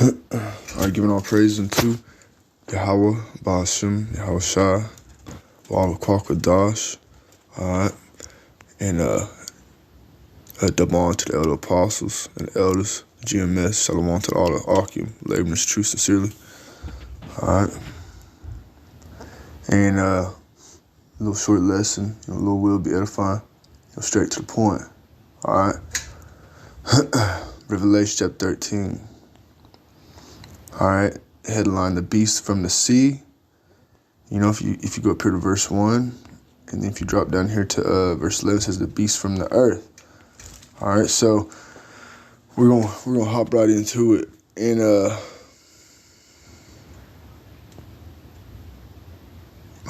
Alright, giving all praise unto Yahawah, bahasham, Rawchaa Qadash. Alright, and Daban to the elder apostles and elders, GMS, Shalom to all the Akim, laborers, true, sincerely. Alright, and a little short lesson, a little will be edifying, straight to the point. Alright, Revelation chapter 13. Alright, headline, the beast from the sea. If you go up here to verse 1, and then if you drop down here to verse 11, it says the beast from the earth. Alright, so we're gonna hop right into it. And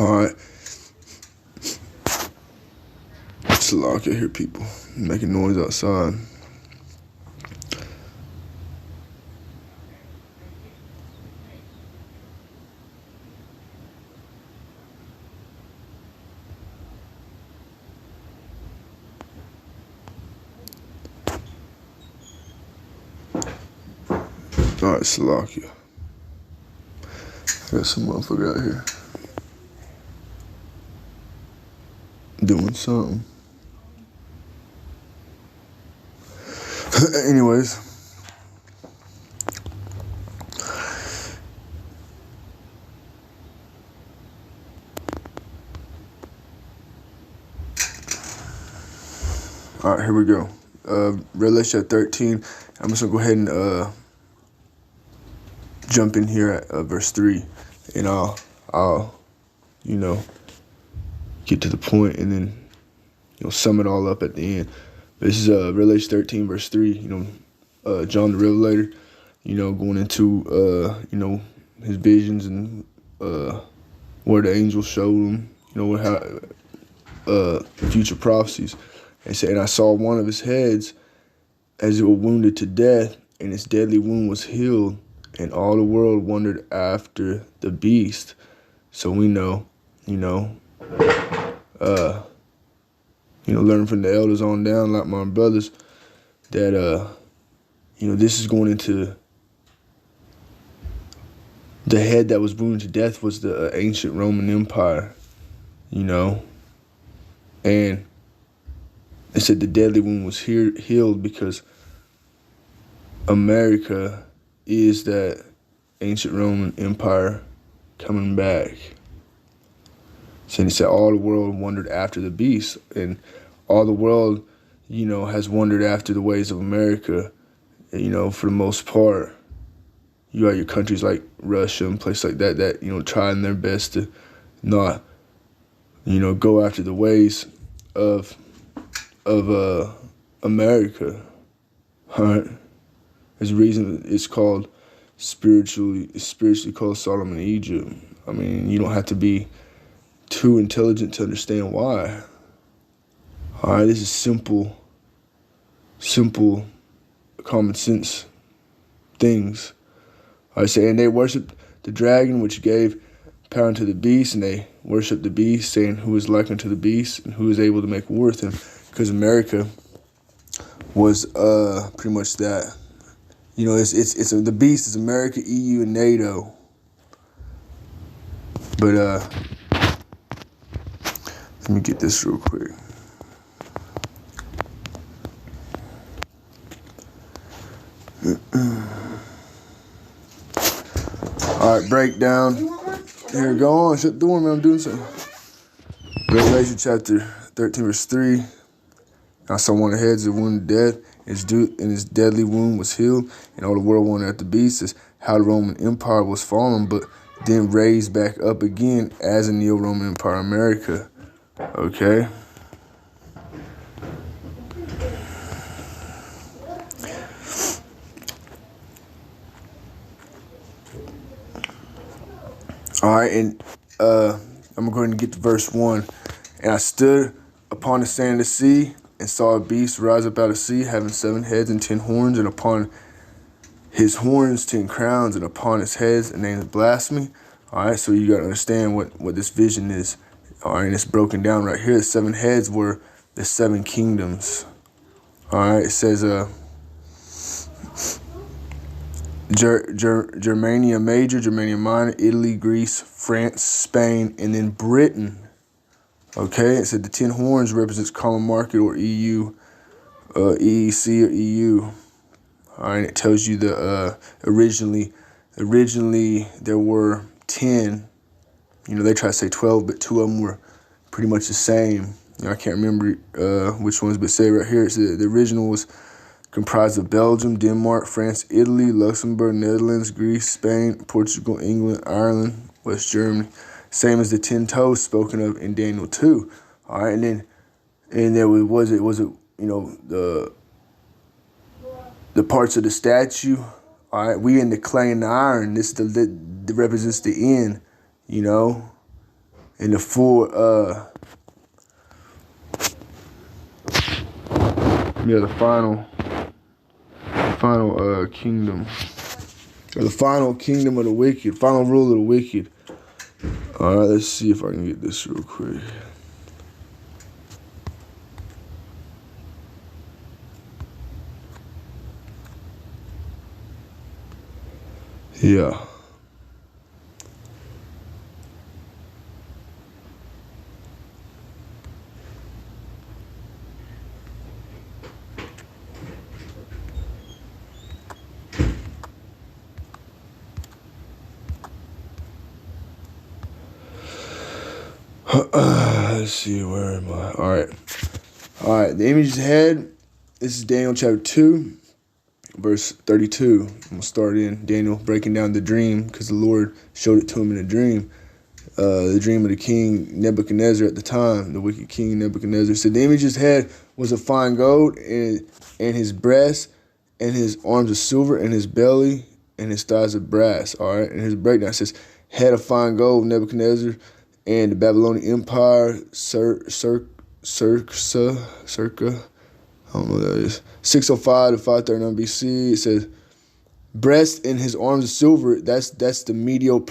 alright. It's a lot. I can hear people making noise outside. All right, Salakia. I got some motherfucker out here doing something. Anyways. All right, here we go. Revelation 13. I'm just gonna go ahead and jump in here at verse 3, and I'll get to the point and then sum it all up at the end. This is Revelation 13 verse 3. John the Revelator, going into his visions and where the angels showed him, how future prophecies. And said, and I saw one of his heads as it was wounded to death, and its deadly wound was healed. And all the world wondered after the beast. So we know, learn from the elders on down, like my brothers, that, this is going into the head that was wounded to death was the ancient Roman Empire, and they said the deadly wound was healed because America is that ancient Roman Empire coming back. So he said all the world wondered after the beast, and all the world, has wondered after the ways of America, for the most part. You got your countries like Russia and places like that, trying their best to not, go after the ways of America. All right. There's a reason it's called spiritually called Solomon Egypt. I mean, you don't have to be too intelligent to understand why. All right, this is simple, common sense things. I say, and they worshiped the dragon, which gave power unto the beast, and they worshiped the beast, saying, "Who is like unto the beast, and who is able to make war with him?" Because America was pretty much that. It's the beast is America, EU, and NATO. But let me get this real quick. All right, breakdown. Here, go on. Shut the door, man. I'm doing something. Revelation chapter 13, verse 3. I saw one of the heads of wounded death, and his deadly wound was healed, and all the world wondered at the beast, is how the Roman Empire was fallen, but then raised back up again as a Neo-Roman Empire, America. Okay? All right, and I'm going to get to verse 1. And I stood upon the sand of the sea, and saw a beast rise up out of the sea, having 7 heads and 10 horns, and upon his horns 10 crowns, and upon his heads a name of blasphemy. All right, so you got to understand what this vision is. All right, and it's broken down right here. The 7 heads were the 7 kingdoms. All right, it says Germania Major, Germania Minor, Italy, Greece, France, Spain, and then Britain. Okay, it said the 10 horns represents common market or EU, EEC or EU. All right, it tells you the originally there were 10. You know, they try to say 12, but 2 of them were pretty much the same. You know, I can't remember which ones, but say right here, it's the original was comprised of Belgium, Denmark, France, Italy, Luxembourg, Netherlands, Greece, Spain, Portugal, England, Ireland, West Germany. Same as the 10 toes spoken of in Daniel 2. All right, and there was it you know the parts of the statue. All right, we in the clay and the iron. This the represents the end. You know, and the full the final kingdom, or the final kingdom of the wicked, final rule of the wicked. All right, let's see if I can get this real quick. Yeah. Let's see, where am I? All right. The image's head. This is Daniel chapter 2, verse 32. I'm gonna start in Daniel breaking down the dream because the Lord showed it to him in a dream. The dream of the king Nebuchadnezzar at the time, the wicked king Nebuchadnezzar. So the image's head was of fine gold, and his breast, and his arms of silver, and his belly, and his thighs of brass. All right, and his breakdown says, head of fine gold, Nebuchadnezzar, and the Babylonian Empire, circa, I don't know what that is, 605 to 539 BC. It says, breast in his arms of silver. That's the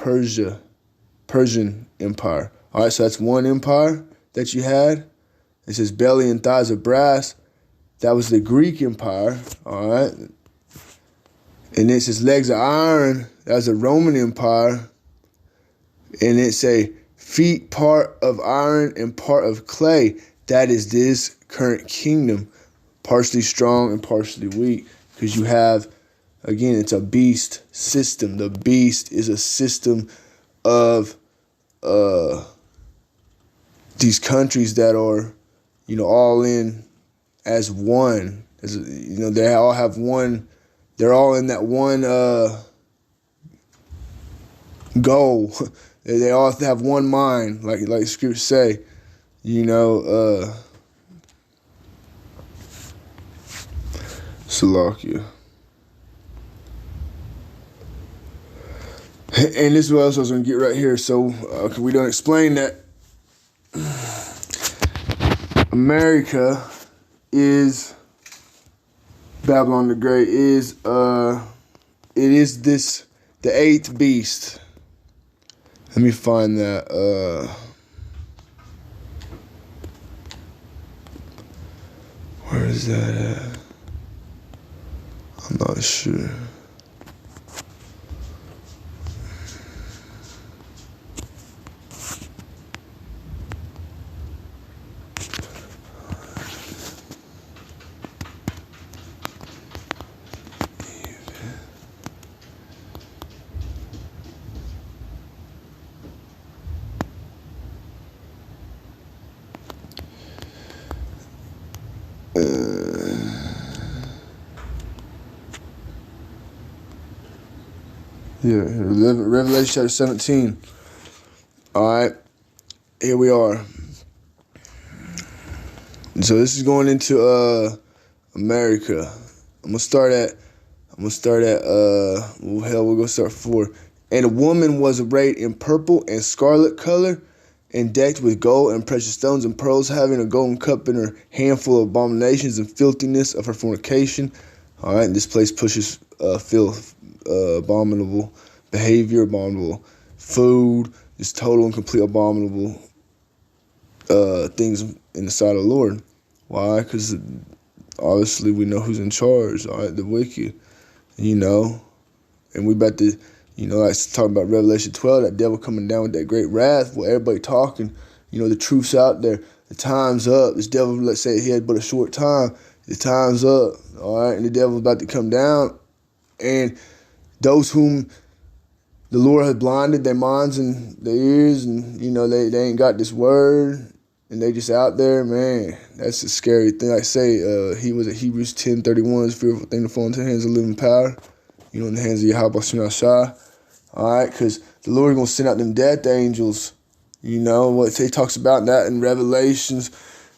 Persian Empire. All right, so that's one empire that you had. It says belly and thighs of brass. That was the Greek Empire. All right, and it says legs of iron. That was the Roman Empire. And it say feet part of iron and part of clay. That is this current kingdom, partially strong and partially weak, because you have, again, it's a beast system. The beast is a system of these countries that are, you know, all in as one. As, you know, they all have one. They're all in that one goal. They all have one mind, like scriptures say. You know, Salakia. And this is what else I was going to get right here. So, we don't explain that America is, Babylon the Great is, it is this, the 8th beast. Let me find that, where is that at? I'm not sure. Yeah, Revelation chapter 17. All right, here we are. So this is going into America. I'm gonna start at we'll go start 4. And a woman was arrayed in purple and scarlet color, and decked with gold and precious stones and pearls, having a golden cup in her hand full of abominations and filthiness of her fornication. All right, this place pushes filth, abominable behavior, abominable food, just total and complete abominable things in the sight of the Lord. Why? Because obviously we know who's in charge. All right, the wicked. You know, And we about to, like talking about Revelation 12, that devil coming down with that great wrath, where everybody talking, the truth's out there. The time's up. This devil, let's say he had but a short time. The time's up, all right? And the devil's about to come down. And those whom the Lord has blinded their minds and their ears, and, they ain't got this word, and they just out there, man, that's a scary thing. Like I say, he was at Hebrews 10:31, it's a fearful thing to fall into the hands of living power, in the hands of Yahawashi. All right, because the Lord is going to send out them death angels. What he talks about that in Revelations.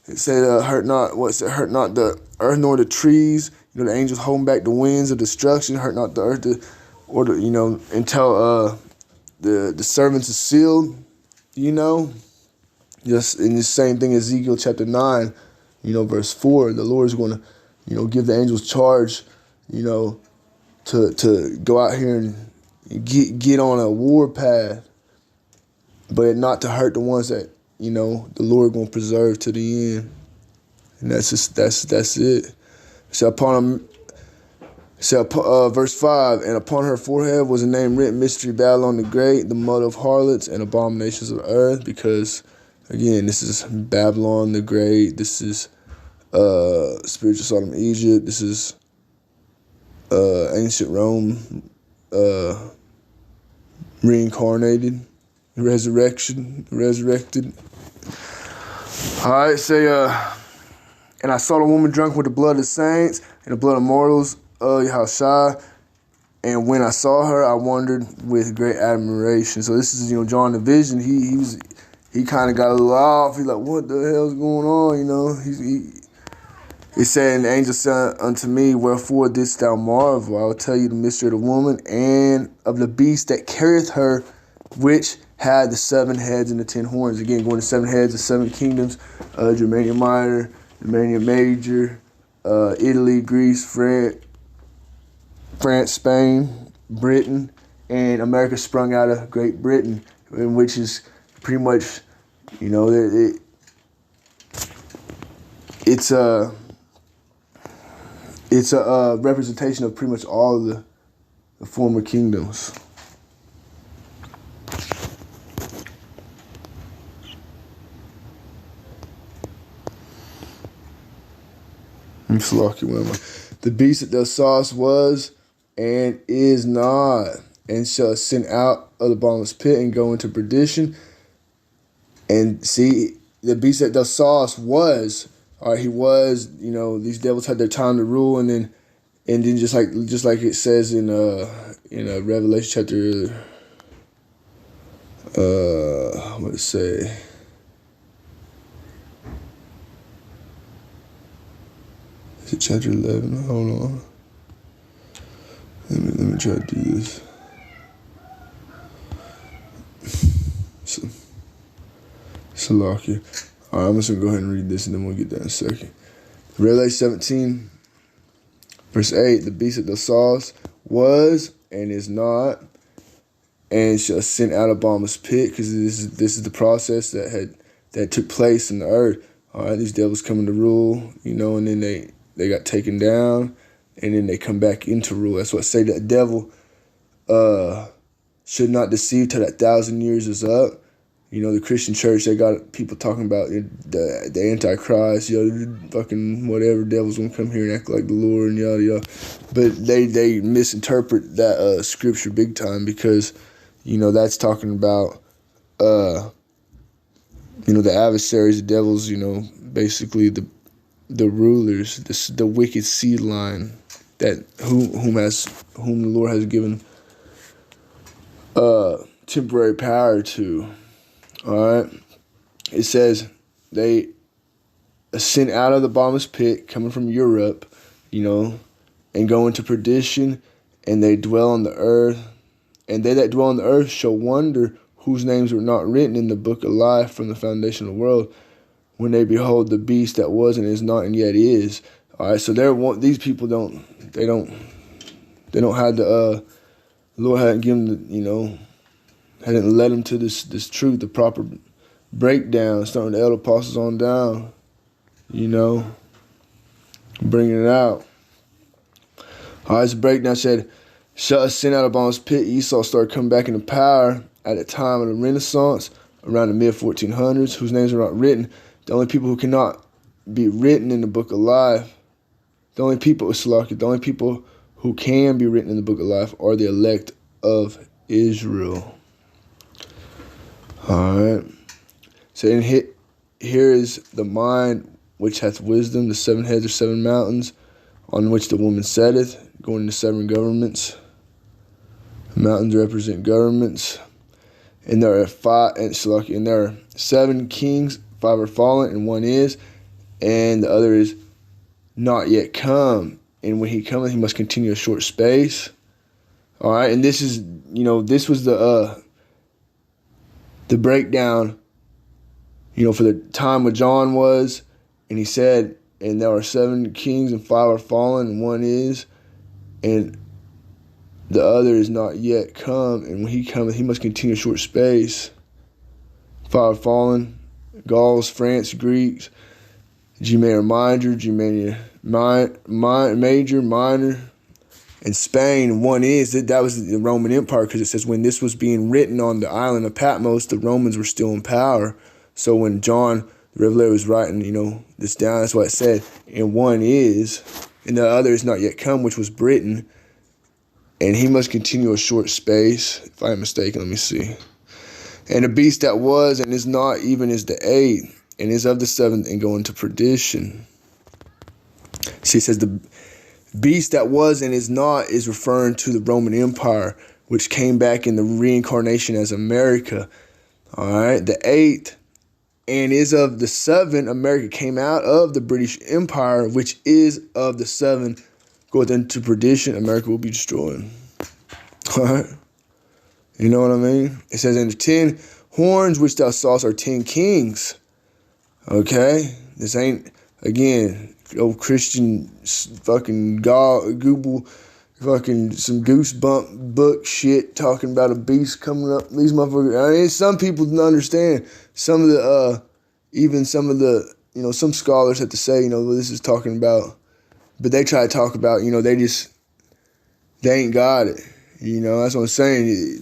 It said, hurt not the earth nor the trees. The angels holding back the winds of destruction. Hurt not the earth until the servants are sealed. Just in the same thing, Ezekiel chapter 9, verse 4. The Lord is going to, give the angels charge, to go out here and get on a war path, but not to hurt the ones that, the Lord going to preserve to the end. And that's it. Verse 5, and upon her forehead was a name written, Mystery Babylon the Great, the mother of harlots and abominations of the earth, because, again, this is Babylon the Great, this is spiritual Sodom Egypt, this is ancient Rome reincarnated, resurrected. All right, say, and I saw the woman drunk with the blood of the saints and the blood of mortals, Yahawashi. And when I saw her, I wondered with great admiration. So this is, John the vision. He kind of got a little off. He's like, what the hell's going on? He said, and the angel said unto me, wherefore didst thou marvel? I will tell you the mystery of the woman and of the beast that carrieth her, which had the 7 heads and the 10 horns. Again, going to 7 heads, the 7 kingdoms, Germania Minor, Germania Major, Italy, Greece, France, Spain, Britain, and America sprung out of Great Britain, which is pretty much, it's a representation of pretty much all of the former kingdoms. The beast that thou sawest was and is not, and shall ascend out of the bottomless pit and go into perdition. And see, the beast that thou sawest was, all right, he was, these devils had their time to rule, and then just like it says in Revelation chapter, what did it say? Is it chapter 11? Hold on. Let me try to do this. Salakia. All right, I'm just going to go ahead and read this, and then we'll get that in a second. Revelation 17, verse 8, the beast that thou sawest was and is not, and shall ascend out of bottomless pit, because this is the process that took place in the earth. All right, these devils coming to rule, and then they got taken down, and then they come back into rule. That's what I say, that the devil should not deceive till that 1,000 years is up. The Christian church, they got people talking about the Antichrist, fucking whatever, devil's gonna come here and act like the Lord and yada yada. But they misinterpret that scripture big time, because, that's talking about the adversaries, the devils, basically the rulers, the wicked seed line that whom the Lord has given temporary power to. All right, it says they ascend out of the bottomless pit, coming from Europe, and go into perdition, and they dwell on the earth. And they that dwell on the earth shall wonder, whose names were not written in the book of life from the foundation of the world, when they behold the beast that was and is not and yet is. All right, so these people don't have the Lord hadn't given the, hadn't led them to this truth, the proper breakdown, starting the elder apostles on down, bringing it out. All right, this breakdown said, shut a sin out of Bond's pit. Esau started coming back into power at the time of the Renaissance, around the mid-1400s, whose names are not written. The only people who cannot be written in the book of life, the only people who can be written in the book of life are the elect of Israel. All right. So here is the mind which hath wisdom, the 7 heads or 7 mountains, on which the woman sitteth, going into 7 governments. Mountains represent governments. And there are 7 kings, 5 are fallen, and 1 is, and the other is not yet come. And when he cometh, he must continue a short space. All right, and this is, this was the breakdown, for the time when John was, and he said, and there are 7 kings and 5 are fallen, and 1 is, and the other is not yet come, and when he cometh, he must continue a short space. 5 are fallen, Gauls, France, Greeks, G major, major, minor, and Spain. 1 is, that was the Roman Empire, because it says when this was being written on the island of Patmos, the Romans were still in power. So when John the Revelator was writing, this down, that's what it said. And 1 is, and the other is not yet come, which was Britain. And he must continue a short space. If I am mistaken, let me see. And the beast that was and is not, even is the 8th, and is of the 7th, and go into perdition. See, it says the beast that was and is not is referring to the Roman Empire, which came back in the reincarnation as America. All right, the 8th and is of the 7th, America came out of the British Empire, which is of the 7th, goeth into perdition, America will be destroyed. All right, you know what I mean? It says, and the 10 horns which thou sawest are 10 kings. Okay, this ain't, again, old Christian fucking Google, fucking some goosebump book shit talking about a beast coming up. These motherfuckers, I mean, some people don't understand. Some of the, even some of the, some scholars have to say, what this is talking about. But they try to talk about, they ain't got it. That's what I'm saying.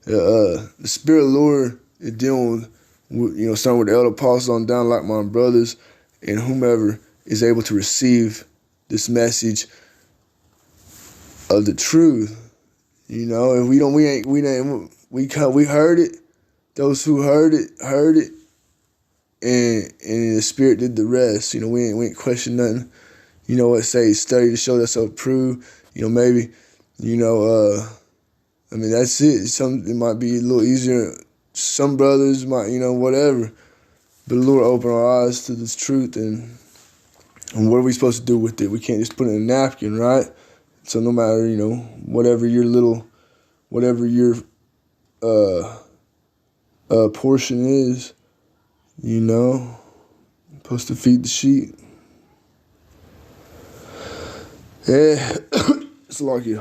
The spirit of the Lord is dealing with, starting with the elder apostles on down, like my brothers, and whomever is able to receive this message of the truth. If we heard it. Those who heard it, and the Spirit did the rest. We ain't question nothing. What say? Study to show thyself approved. Maybe, that's it. It might be a little easier. Some brothers might, whatever. But the Lord opened our eyes to this truth, and what are we supposed to do with it? We can't just put it in a napkin, right? So no matter, whatever your portion is, supposed to feed the sheep. Yeah, it's like you.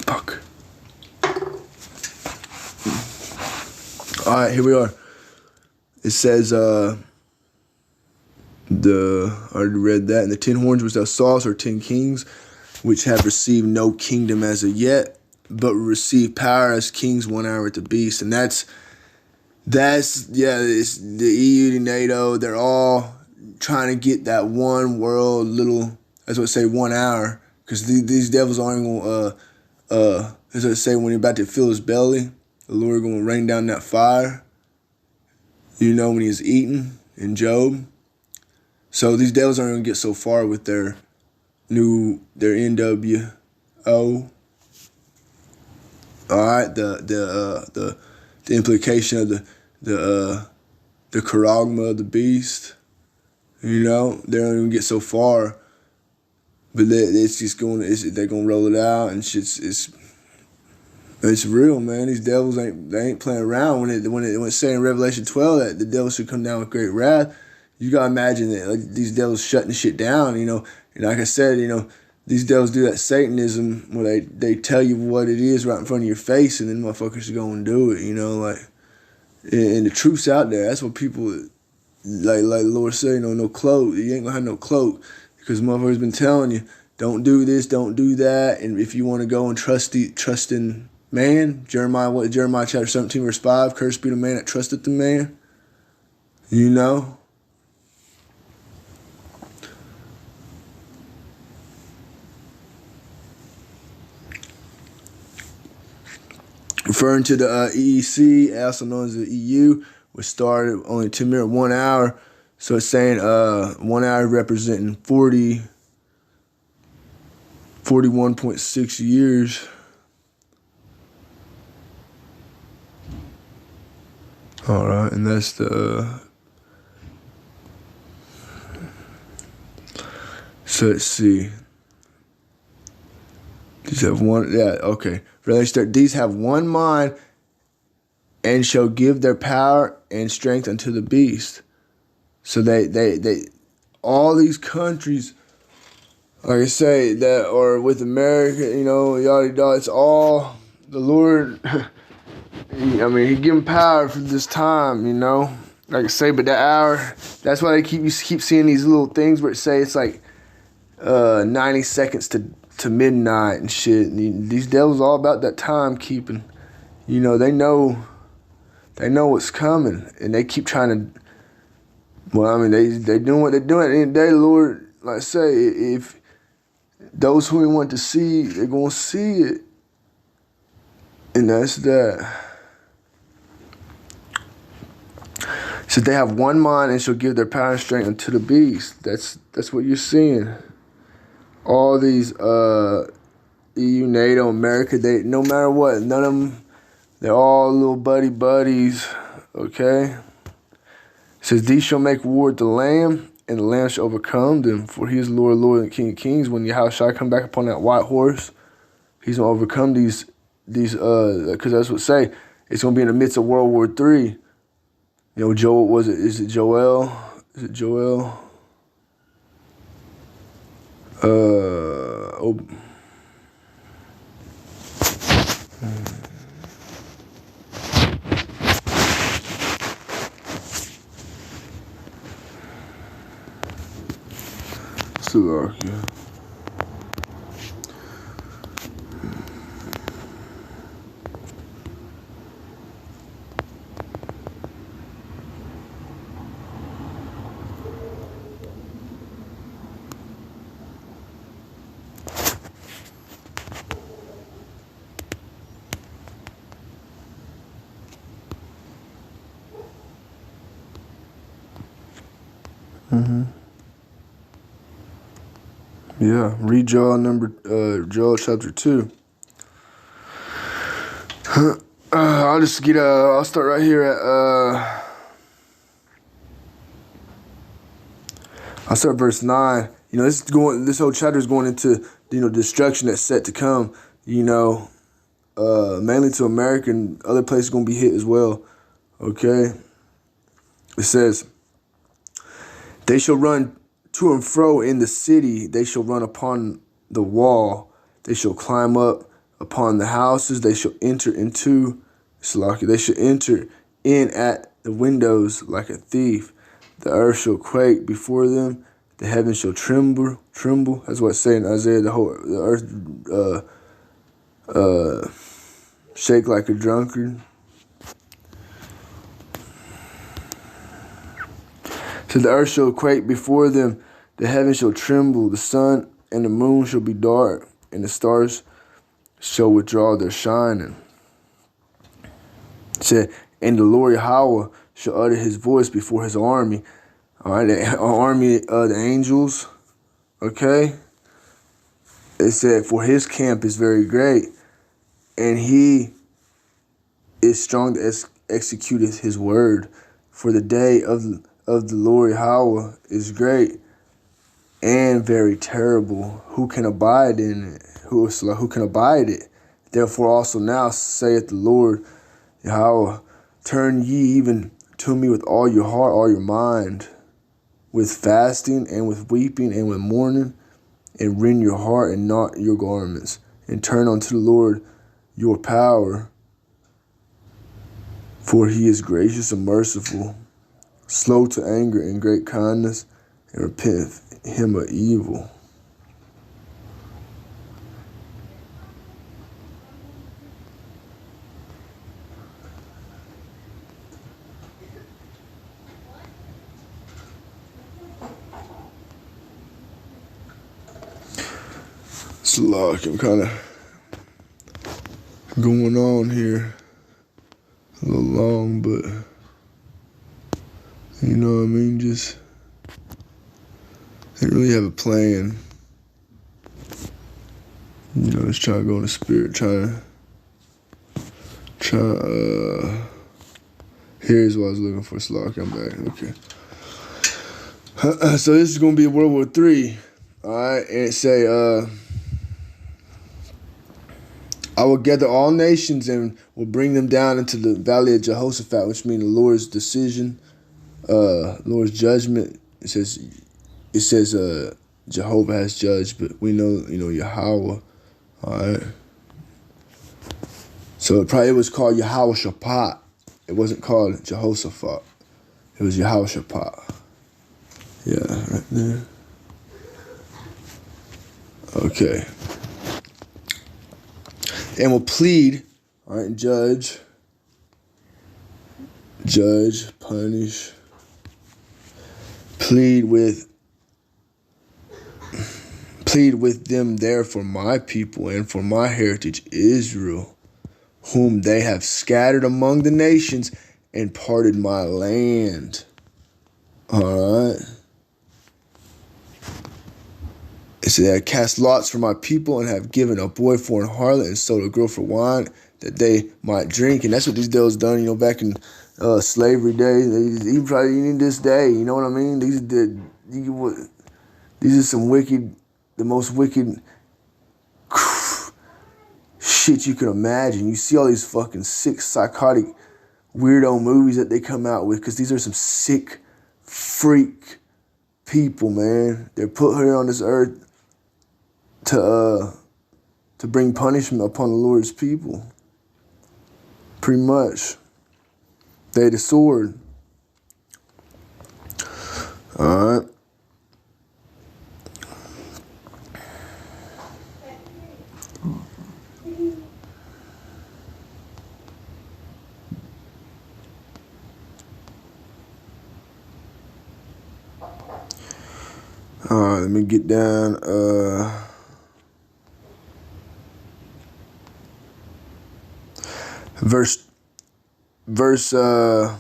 Fuck. All right, here we are. It says, I already read that. And the 10 horns which thou sawest are 10 kings, which have received no kingdom as of yet, but receive power as kings 1 hour at the beast. And it's the EU, the NATO, they're all trying to get that one world little, that's what I say, 1 hour. Because these devils aren't going to, as I say, when you're about to fill his belly, the Lord going to rain down that fire, when he's eating in Job. So these devils aren't going to get so far with their NWO. All right, the implication of the charagma of the beast. They don't even get so far, but it's just they're gonna roll it out, and it's real, man. These devils ain't playing around. When it's saying in Revelation 12 that the devil should come down with great wrath, you gotta imagine that these devils shutting shit down. And like I said, these devils do that Satanism where they tell you what it is right in front of your face, and then motherfuckers go and do it. And the truth's out there. That's what people like the Lord said. No cloak. You ain't gonna have no cloak because motherfuckers been telling you. don't do this, don't do that. And if you want to go and trust in man, Jeremiah chapter 17, verse 5, cursed be the man that trusteth the man. You know? Referring to the EEC, also known as the EU, which started only 2 minutes, 1 hour. So it's saying 1 hour representing 41.6 years. All right, and that's the. So let's see. These have one. Yeah, okay. These have one mind, and shall give their power and strength unto the beast. So they all these countries, like I say, that are with America, yada yada. It's all the Lord. I mean, He give them power for this time, Like I say, but that hour. That's why they keep seeing these little things where it say it's like 90 seconds to midnight and shit. And these devils all about that timekeeping. They know what's coming, and they keep trying to. Well, I mean, they doing what they're doing. At the end of the day, the Lord, like I say, if those who we want to see, they're gonna see it, and that's that. So they have one mind and shall give their power and strength unto the beast. That's what you're seeing. All these EU, NATO, America, they no matter what, none of them, they're all little buddies, okay? It says, these shall make war with the Lamb, and the Lamb shall overcome them, for He is Lord, Lord, and King of Kings. When Yahawashi come back upon that white horse, He's going to overcome these, because that's what say, it's going to be in the midst of World War III. Is it Joel? Slovakia. Yeah, read Joel chapter 2. I'll start right here at, I'll start verse 9. This whole chapter is going into, destruction that's set to come, mainly to America, and other places going to be hit as well, okay? It says, they shall run to and fro in the city, they shall run upon the wall, they shall climb up upon the houses, they shall enter into they shall enter in at the windows like a thief. The earth shall quake before them, the heavens shall tremble. That's what it's saying in Isaiah. The earth shake like a drunkard. So the earth shall quake before them, the heavens shall tremble, the sun and the moon shall be dark, and the stars shall withdraw their shining. It said, and the Lord Yahawah shall utter His voice before His army. All right, the army of the angels. Okay. It said, for His camp is very great, and He is strong to execute His word. For the day of the Lord Yahawah is great and very terrible. Who can abide in it? Who can abide it? Therefore also now saith the Lord Yahawah, turn ye even to me with all your heart, all your mind, with fasting and with weeping and with mourning, and rend your heart and not your garments, and turn unto the Lord your power, for He is gracious and merciful, slow to anger and great kindness, and repent Him of evil. Slack, I'm kind of going on here a little long, but you know what I mean? Just didn't really have a plan. You know, just trying to go in the spirit, here's what I was looking for, Slack, I'm back, okay. So this is going to be World War III, alright, and it say, I will gather all nations and will bring them down into the valley of Jehoshaphat, which means the Lord's decision, Lord's judgment. It says Jehovah has judged, but we know, Yahawah. All right. So it was called Yahawah. It wasn't called Jehoshaphat. It was Yahawah. Yeah, right there. Okay. And will plead, all right, judge, punish, plead with them there for my people and for my heritage Israel, whom they have scattered among the nations and parted my land. All right. It said, I cast lots for my people and have given a boy for an harlot and sold a girl for wine that they might drink. And that's what these devils done, back in slavery days. Even probably this day, you know what I mean? These are some wicked, the most wicked shit you can imagine. You see all these fucking sick, psychotic, weirdo movies that they come out with because these are some sick, freak people, man. They're put here on this earth to bring punishment upon the Lord's people. Pretty much. They the sword. All right. All right, let me get down. Verse 11.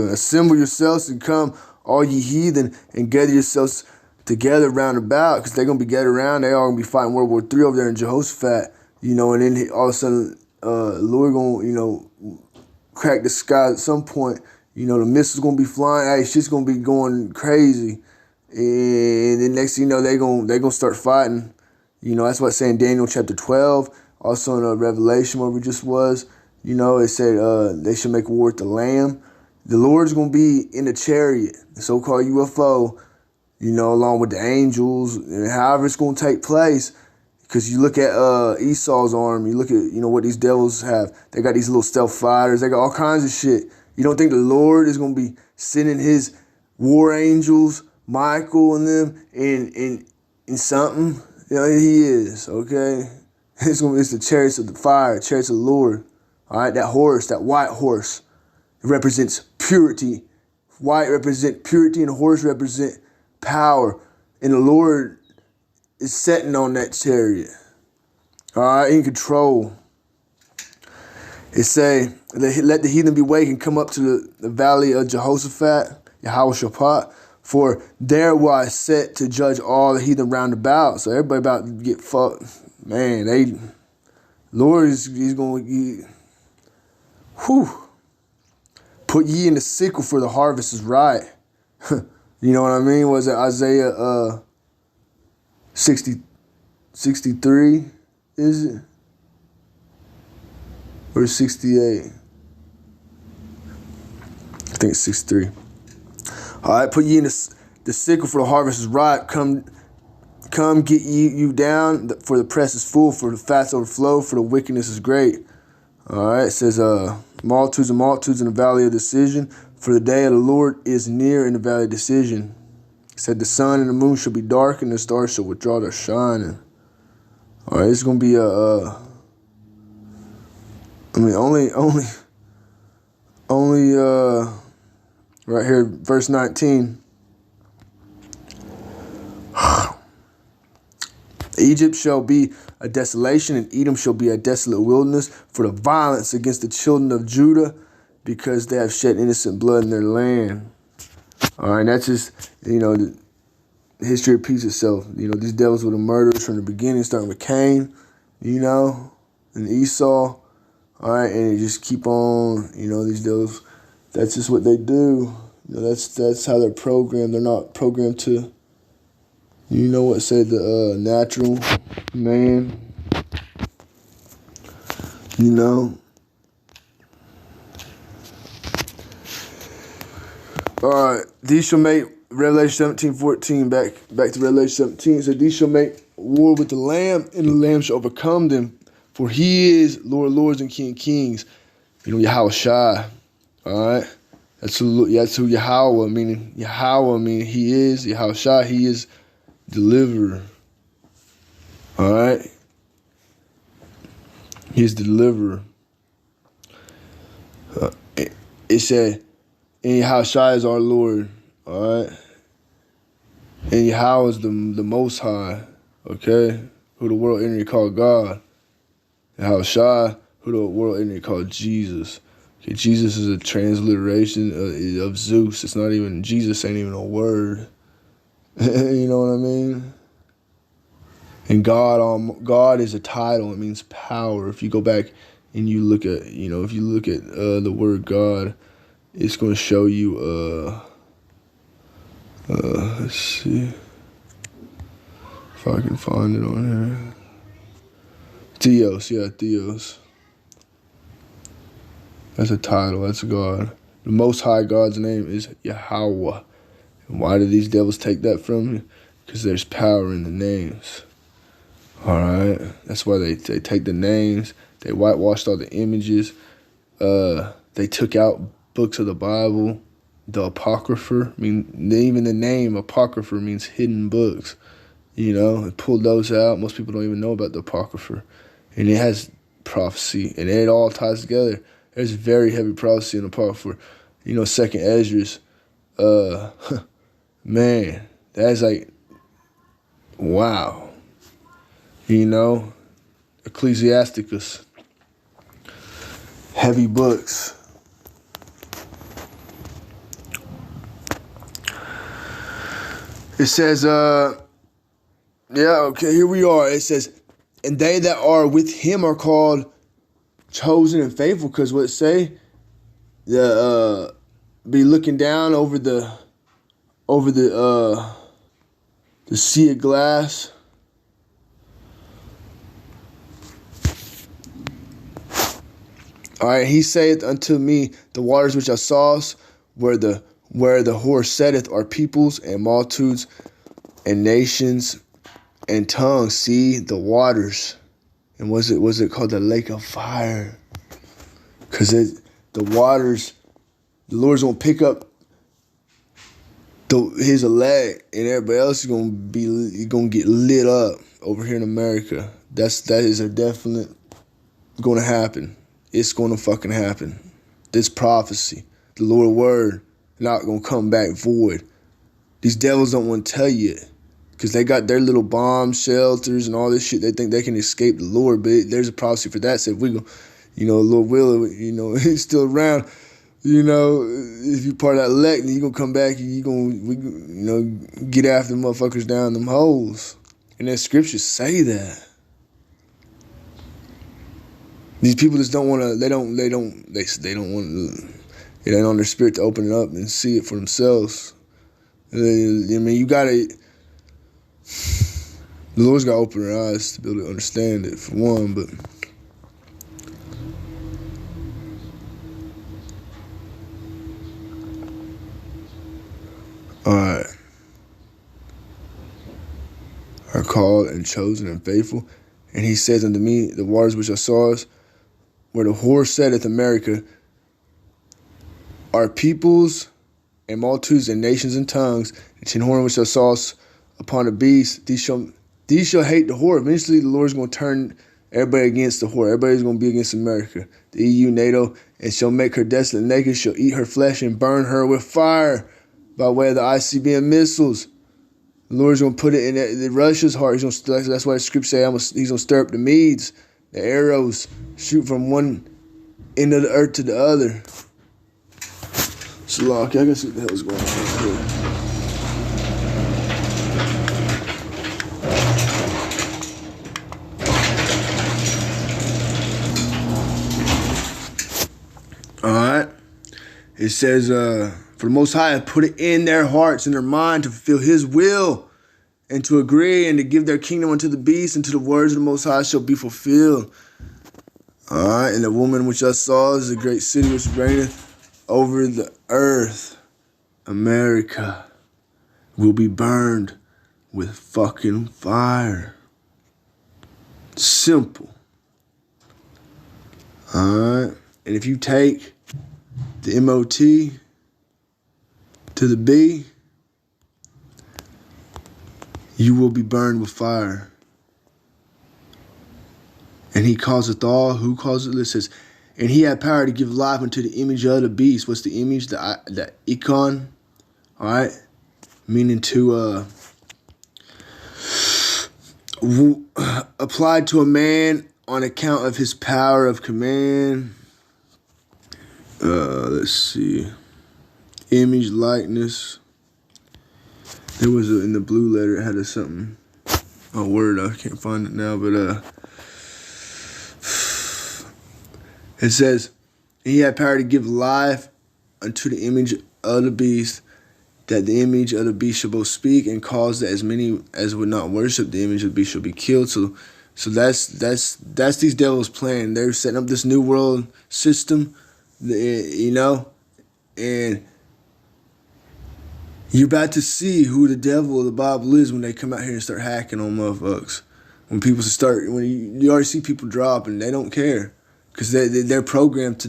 Assemble yourselves and come, all ye heathen, and gather yourselves together round about, because they're going to be gathered around. They all going to be fighting World War III over there in Jehoshaphat, and then all of a sudden, Lord going to, crack the sky at some point. The missiles going to be flying. Hey, shit's going to be going crazy. And then next thing you know, they're gonna start fighting. That's what it's saying in Daniel chapter 12. Also in Revelation where we just was. It said they should make war with the Lamb. The Lord's gonna be in the chariot, the so-called UFO, along with the angels, and however it's gonna take place. Because you look at Esau's arm, you look at what these devils have. They got these little stealth fighters, they got all kinds of shit. You don't think the Lord is gonna be sending his war angels, Michael and them, in something? He is, okay? It's the chariots of the fire, chariots of the Lord. All right, that horse, that white horse, it represents purity. White represent purity and the horse represent power. And the Lord is sitting on that chariot. All right, in control. It say, let the heathen be wake and come up to the valley of Jehoshaphat, Yahawashi. For there will I set to judge all the heathen round about. So everybody about to get fucked. Man, Lord he's going to, put ye in the sickle for the harvest is right. You know what I mean? Was it Isaiah 63, is it? Or 68? I think it's 63. All right, put ye in the sickle for the harvest is ripe. Come get you down, for the press is full, for the fats overflow, for the wickedness is great. All right, it says multitudes and multitudes in the valley of decision, for the day of the Lord is near in the valley of decision. It said the sun and the moon shall be dark, and the stars shall withdraw their shining. All right, it's gonna be only right here, verse 19. Egypt shall be a desolation, and Edom shall be a desolate wilderness for the violence against the children of Judah, because they have shed innocent blood in their land. All right, that's just, the history repeats itself. These devils were the murderers from the beginning, starting with Cain, and Esau. All right, and they just keep on, these devils. That's just what they do. That's how they're programmed. They're not programmed to, the natural man. All right, these shall make, Revelation 17:14, back to Revelation 17. So these shall make war with the Lamb, and the Lamb shall overcome them. For he is Lord of lords and King of kings. Yahawashi. All right. That's who Yahawah, meaning Yahawah, meaning he is. Yahawashi, he is deliverer. All right. He is the deliverer. It said, and Yahawashi is our Lord. All right. And Yahawah is the Most High. Okay. Who the world enemy called God. Yahawashi, who the world enemy called Jesus. Okay, Jesus is a transliteration of Zeus. It's not even, Jesus ain't even a word. You know what I mean? And God is a title. It means power. If you go back and you look at, if you look at the word God, it's going to show you, let's see if I can find it on here. Theos, yeah, Theos. That's a title. That's God. The Most High God's name is Yahawah. And why do these devils take that from you? Because there's power in the names. All right. That's why they take the names. They whitewashed all the images. They took out books of the Bible. The Apocrypha. Even the name Apocrypha means hidden books. They pulled those out. Most people don't even know about the Apocrypha. And it has prophecy. And it all ties together. There's very heavy prophecy in the Apocrypha. Second Esdras. Man, that's like, wow. Ecclesiasticus. Heavy books. It says, here we are. It says, and they that are with him are called chosen and faithful, because what it say? Be looking down over the sea of glass. All right, he saith unto me, the waters which I saw, where the whore setteth, are peoples and multitudes and nations and tongues. See the waters. And was it called the lake of fire? Because the waters, the Lord's going to pick up his elect, and everybody else is going to get lit up over here in America. That is a definite going to happen. It's going to fucking happen. This prophecy, the Lord's word, not going to come back void. These devils don't want to tell you it. Because they got their little bomb shelters and all this shit. They think they can escape the Lord. But there's a prophecy for that. So if we go, Lord willing, he's still around. If you're part of that elect, then you're going to come back and we get after motherfuckers down them holes. And their scriptures say that. These people just don't want to, they don't want to, it ain't on their spirit to open it up and see it for themselves. You got to, the Lord's got to open their eyes to be able to understand it, for one, but alright. Are called and chosen and faithful. And he says unto me, the waters which I saw, where the whore setteth America, are peoples and multitudes and nations and tongues, and 10 horn which I saw upon the beast, these shall hate the whore. Eventually the Lord's going to turn everybody against the whore. Everybody's going to be against America. The EU, NATO, and shall make her desolate naked, shall eat her flesh and burn her with fire by way of the ICBM missiles. The Lord's gonna put it in Russia's heart. That's why the scripture say he's gonna stir up the Medes, the arrows, shoot from one end of the earth to the other. So, I gotta see what the hell's going on here. Alright. It says, for the Most High, put it in their hearts and their mind to fulfill His will and to agree and to give their kingdom unto the beast, until the words of the Most High shall be fulfilled. Alright. And the woman which I saw is a great city which reigneth over the earth. America will be burned with fucking fire. Simple. Alright. And if you take the MOT to the B, you will be burned with fire. And He causeth all. Who causeth it? It says, and He had power to give life unto the image of the beast. What's the image? The icon. Alright. Meaning to applied to a man on account of his power of command. Let's see. Image, likeness. There was in the blue letter, it had a word, I can't find it now, but it says, He had power to give life unto the image of the beast, that the image of the beast shall both speak and cause that as many as would not worship the image of the beast shall be killed. So that's these devils' plan. They're setting up this new world system, you know, and you're about to see who the devil of the Bible is when they come out here and start hacking on motherfuckers. When you already see people drop and they don't care, because they're programmed to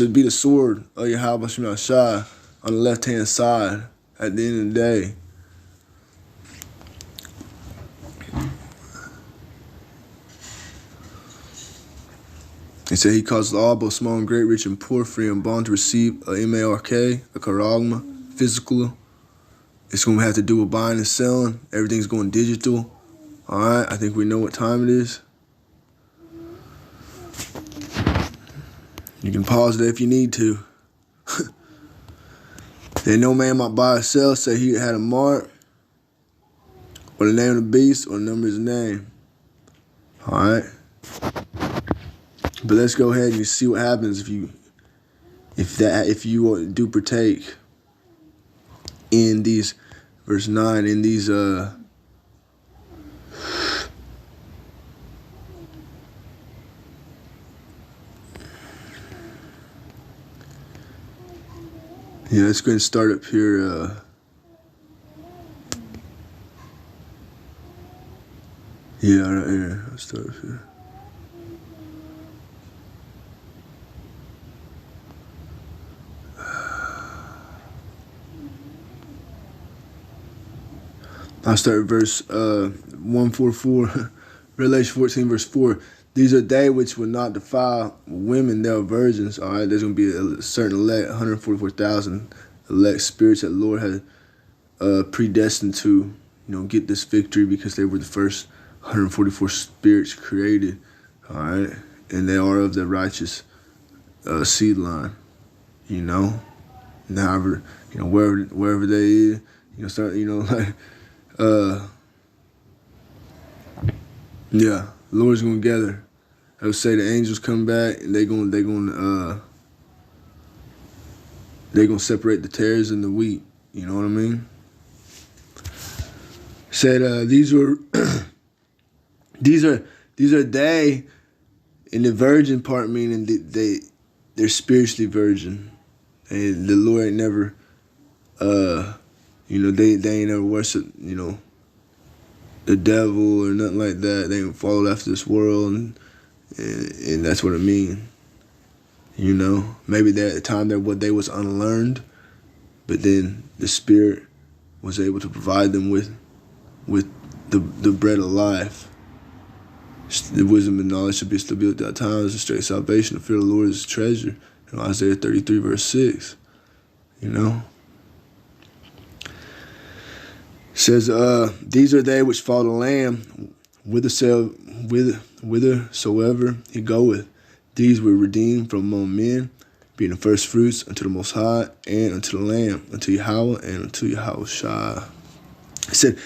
be the sword of Yahawashi on the left hand side at the end of the day. He said He caused all, both small and great, rich and poor, free and bond, to receive a MARK, a charagma, physical. It's going to have to do with buying and selling. Everything's going digital. All right, I think we know what time it is. You can pause it if you need to. Then no man might buy or sell, say he had a mark, or the name of the beast, or the number of his name. All right. But let's go ahead and see what happens if you do partake in these, verse 9, in these let's go ahead and start up here. Right here. Let's start up here. I'll start at verse 144, Revelation 14, verse 4. These are they which will not defile women, they are virgins. All right, there's going to be a certain elect, 144,000 elect spirits that the Lord had predestined to, get this victory, because they were the first 144 spirits created. All right, and they are of the righteous seed line. However, wherever they is, start, the Lord's gonna gather. I would say the angels come back and they're gonna separate the tares and the wheat. You know what I mean? Said these are they, in the virgin part, meaning they're spiritually virgin. And the Lord ain't never they ain't never worshiped, the devil or nothing like that. They ain't followed after this world, and that's what it means. Maybe at the time they was unlearned, but then the Spirit was able to provide them with the bread of life. The wisdom and knowledge should be still be at that time. It's a straight salvation. The fear of the Lord is a treasure. Isaiah 33, verse 6. says, these are they which follow the Lamb, whithersoever he goeth. These were redeemed from among men, being the first fruits unto the Most High, and unto the Lamb, unto Yahawah, and unto Yahawashi. It said,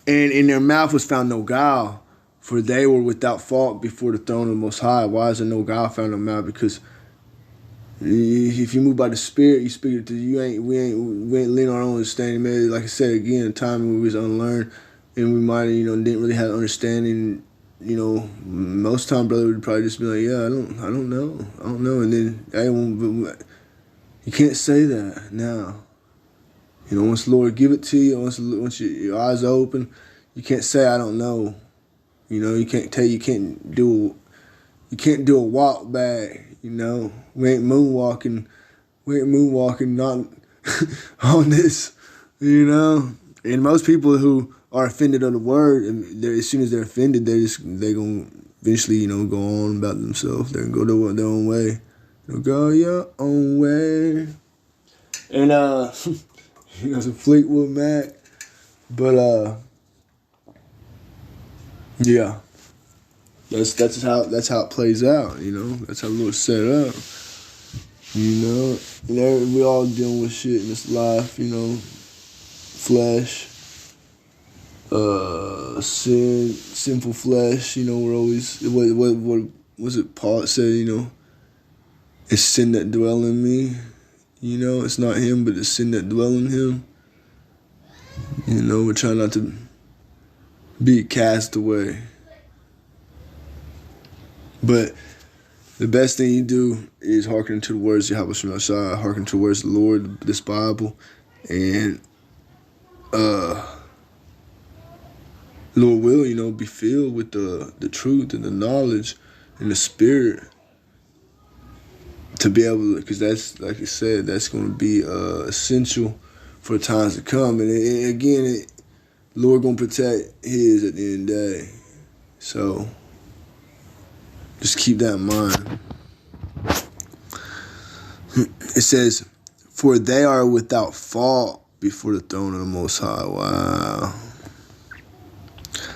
and in their mouth was found no guile, for they were without fault before the throne of the Most High. Why is there no guile found in their mouth? Because if you move by the Spirit, you speak it to you. We ain't leaning on our own understanding, man. Like I said again, a time when we was unlearned and we might, didn't really have understanding. Most time, brother would probably just be like, yeah, I don't know, and then you can't say that now. Once the Lord give it to you, once your eyes are open, you can't say I don't know. You can't do a walk back. We ain't moonwalking not on this. And most people who are offended of the word, and as soon as they're offended, they're gonna eventually go on about themselves. They're gonna go their own way. They'll go your own way. And some Fleetwood Mac, but yeah, that's how it plays out. That's how the Lord set it up. We all dealing with shit in this life. Flesh, sin, sinful flesh. We're always what was it? Paul said, it's sin that dwell in me. It's not him, but it's sin that dwell in him. We're trying not to be cast away. But the best thing you do is hearken to the words of Yahawashi, hearken to the words of the Lord, this Bible, and Lord will, be filled with the truth and the knowledge and the Spirit to be able to, because that's, like I said, that's going to be essential for times to come. And again, Lord going to protect his at the end of the day. So just keep that in mind. It says, for they are without fault before the throne of the Most High. Wow.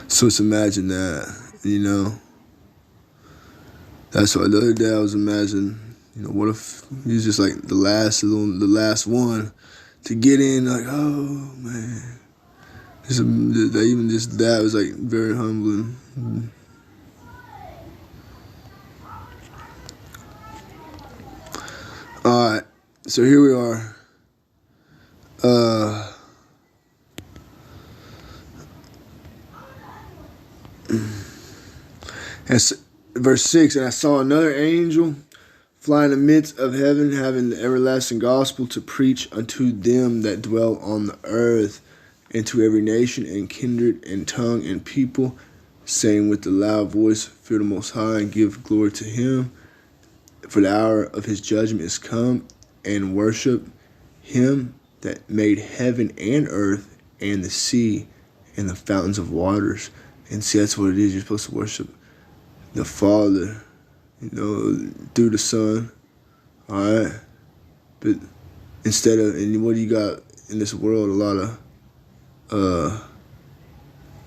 So just imagine that, That's why the other day I was imagining, what if he's just like the last one to get in, like, oh, man. Even just that was like very humbling. All right, so here we are. Verse 6, and I saw another angel fly in the midst of heaven, having the everlasting gospel to preach unto them that dwell on the earth, and to every nation and kindred and tongue and people, saying with a loud voice, fear the Most High and give glory to him, for the hour of his judgment is come, and worship him that made heaven and earth and the sea and the fountains of waters. And see, that's what it is. You're supposed to worship the Father, through the Son. All right? But instead of, and what do you got in this world? A lot of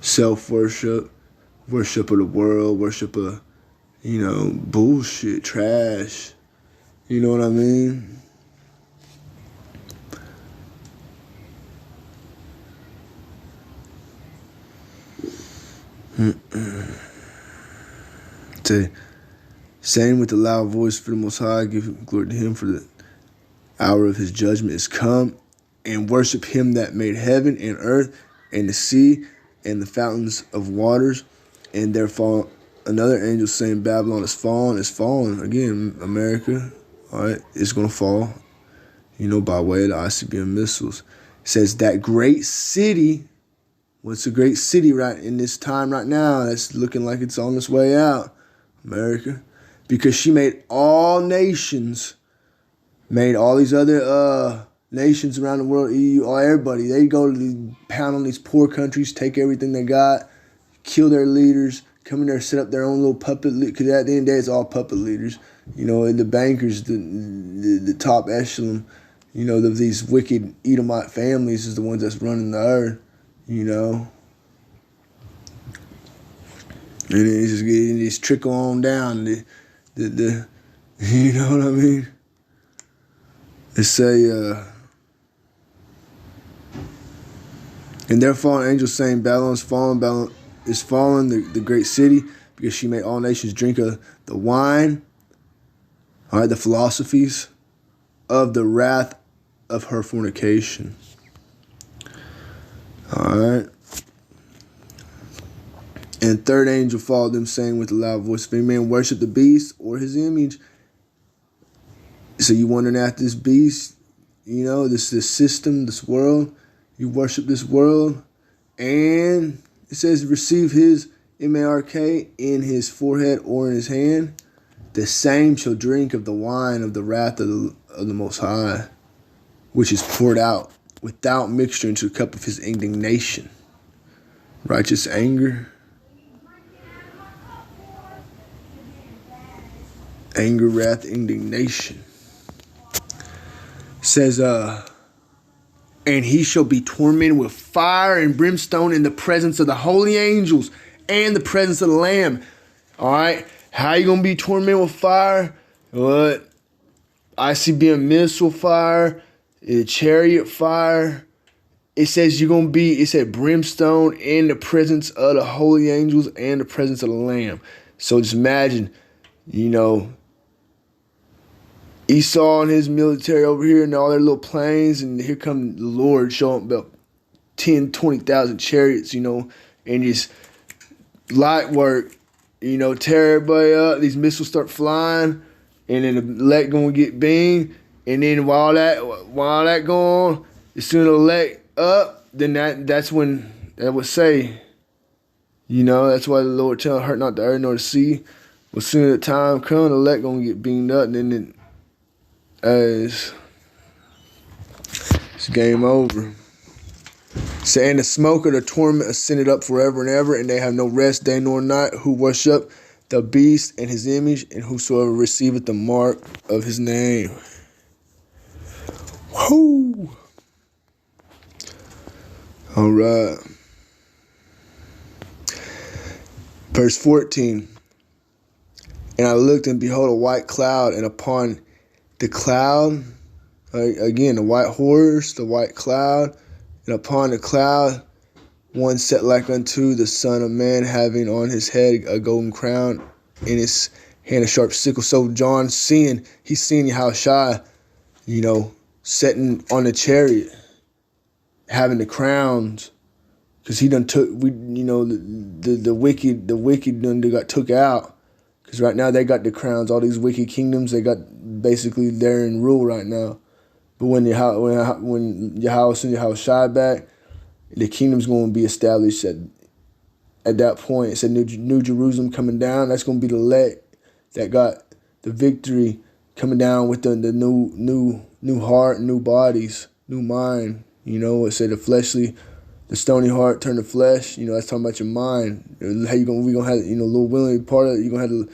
self-worship, worship of the world, worship of, bullshit, trash. You know what I mean? Saying with a loud voice, for the Most High, give glory to him, for the hour of his judgment is come, and worship him that made heaven and earth and the sea and the fountains of waters. And there fall another angel saying, Babylon is fallen. Again, America, all right, it's going to fall, by way of the ICBM missiles. It says that great city, what's a great city right in this time right now that's looking like it's on its way out? America. Because she made all nations, made all these other nations around the world, EU, everybody, they go to pound on these poor countries, take everything they got, kill their leaders, come in there, set up their own little puppet, because at the end of the day, it's all puppet leaders. The bankers, the top echelon, these wicked Edomite families is the ones that's running the earth. you know. And it just trickle on down. The you know what I mean? It say, and there fallen angels saying, Babylon is fallen, the great city, because she made all nations drink of the wine, all right, the philosophies of the wrath of her fornication. All right. And third angel followed them, saying with a loud voice, if any man worship the beast or his image. So you wondering after this beast, you know, this system, this world, you worship this world, and it says receive his mark in his forehead or in his hand, the same shall drink of the wine of the wrath of the Most High, which is poured out without mixture into the cup of his indignation. Righteous anger. Anger, wrath, indignation. It says, and he shall be tormented with fire and brimstone in the presence of the holy angels and the presence of the Lamb. All right. How you going to be tormented with fire? What? ICBM missile fire, chariot fire. It says you're going to be, it said brimstone in the presence of the holy angels and the presence of the Lamb. So just imagine, you know, Esau and his military over here and all their little planes, and here come the Lord showing up about 10, 20,000 chariots, you know, and just light work, you know, tear everybody up. These missiles start flying, and then the elect gonna get beamed, and then while that going on, as soon as the elect up, then that's when that would say, you know, that's why the Lord tell hurt not the earth nor the sea. Well, as soon as the time comes, the elect gonna get beamed up, and then it's game over. Saying the smoke of the torment ascended up forever and ever, and they have no rest day nor night, who worship the beast and his image, and whosoever receiveth the mark of his name. Whoo! All right. Verse 14. And I looked, and behold, a white cloud, and upon the cloud, again, the white horse, the white cloud, and upon the cloud, one set like unto the Son of Man, having on his head a golden crown, in his hand a sharp sickle. So John he's seeing Yahawashi, you know, sitting on the chariot, having the crowns, because he done took, the wicked done got took out. Because right now they got the crowns, all these wicked kingdoms, they got basically they're in rule right now. But when Yahawah sends Yahawashi back, the kingdom's going to be established at that point. It's a new Jerusalem coming down. That's going to be the elect that got the victory coming down with the new heart, new bodies, new mind. You know, it said the stony heart turned to flesh. You know, that's talking about your mind. How we gonna have, you know, Lord willing, part of it, you're gonna have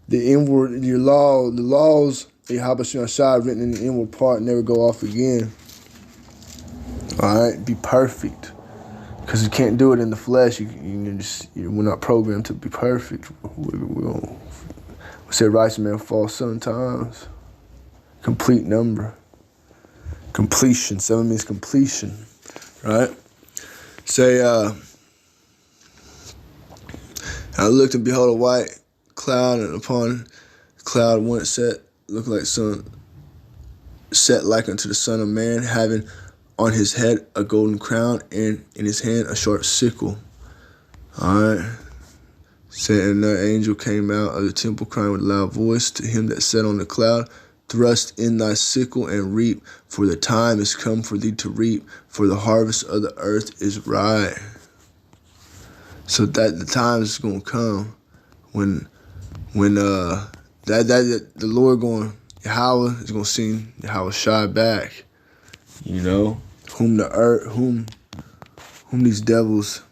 the inward, the laws of Yahawashi written in the inward part, never go off again. All right, be perfect, because you can't do it in the flesh. We're not programmed to be perfect. We say righteous man falls sometimes. Complete number. Completion. 7 means completion, right? Say, I looked, and behold, a white cloud, and upon the cloud one looked like sun, set like unto the Son of Man, having on his head a golden crown, and in his hand a sharp sickle. All right. Saying, another angel came out of the temple, crying with a loud voice to him that sat on the cloud, thrust in thy sickle and reap, for the time is come for thee to reap, for the harvest of the earth is ripe. So that the time is going to come when the Lord Yahawah is going to send Yahawashi back, you know, whom these devils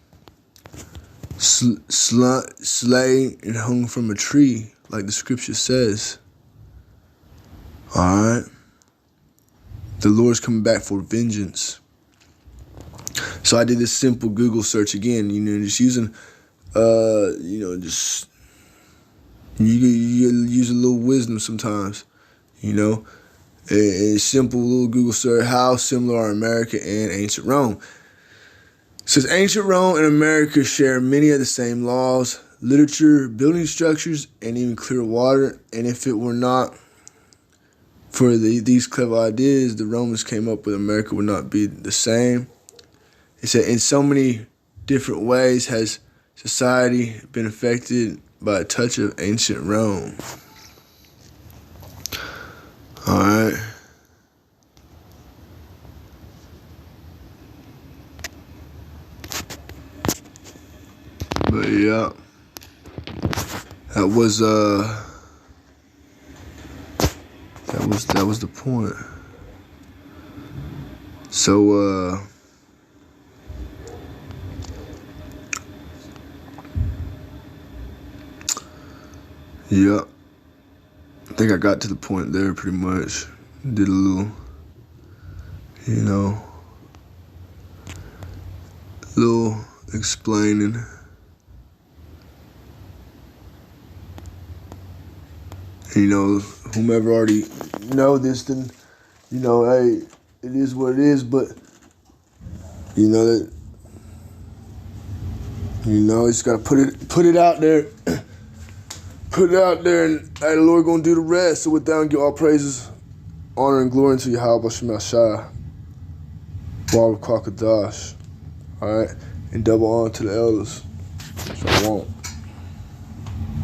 slay and hung from a tree, like the scripture says. All right. The Lord's coming back for vengeance. So I did this simple Google search again, just using, just you use a little wisdom sometimes, A simple little Google search: how similar are America and ancient Rome? It says ancient Rome and America share many of the same laws, literature, building structures, and even clear water. And if it were not for these clever ideas the Romans came up with, America would not be the same. It said, in so many different ways has society been affected by a touch of ancient Rome. All right. But yeah, that was the point. So yeah, I think I got to the point there pretty much. Did a little, little explaining. Whomever already know this, then, hey, it is what it is, but, that, just gotta put it out there. Put it out there, and hey, the Lord gonna do the rest. So with that, I give all praises, honor, and glory to Yahawah, Rawchaa Qadash. All right, and double honor to the elders. That's what I want.